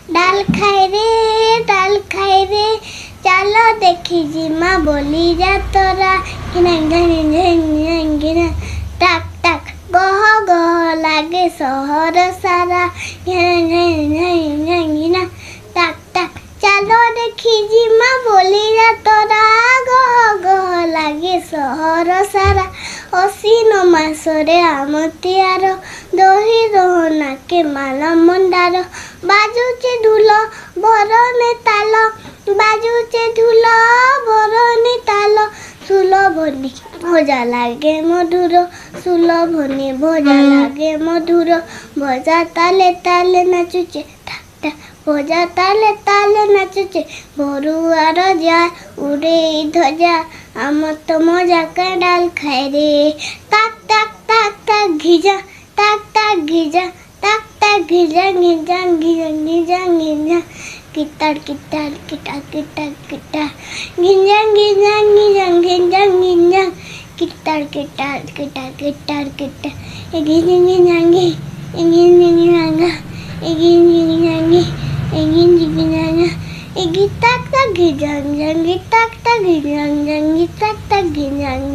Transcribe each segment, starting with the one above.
ডাল খাই রে চাল দেখি জিমা বলি যা তোরা কিনা কিনা টাক টাক গহ গহ লাগে শহর সারা কিনা টাক টাক চালো দেখি জিমা বলি যা তোরা গহ গহ লাগে সহর সারা অসীন মাসরে আমতিয়ার দহি দহনাকে মাল মন্দার বাজুছে ঢুল ভরনে তাল বাজুছে ঢুল ভরনে তাল সুলভনি ভোজা লাগে মধুর সুলভনি ভোজা লাগে মধুর ভজা তালে তালে নাচুছে ভোজা তালে তালে নাচুছে বরুয়ার যা উড়ে ধ্বজা আমার তো মজা করে ডাল খাই রে তাক তাক তাক তাক ঘিজা তাক তাক ঘিজা তাক তাক ঘিজা ঘিজা ঘিজা ঘিজা ঘিজা কিটার কিটার কিটার কিটার কিটার ঘিজা ঘিজা ঘিজা ঘিজা ঘিজা কিটার কিটার কিটার কিটার কিটার ঘিজা ঘিজা ঘি ঘিজা ঘিজা Egin nyanyi, egin nyanyi, tak tak gijang tak tak gijang tak tak gijang.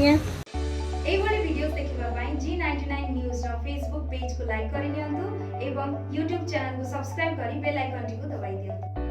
এইভাবে ভিডিও দেখিবা পাই G99 न्यूज ର फेसबुक पेज को लाइक करि नियंतु एवं YouTube चैनल को सब्सक्राइब करी बेल आइकन टी को दबाई दियंतु।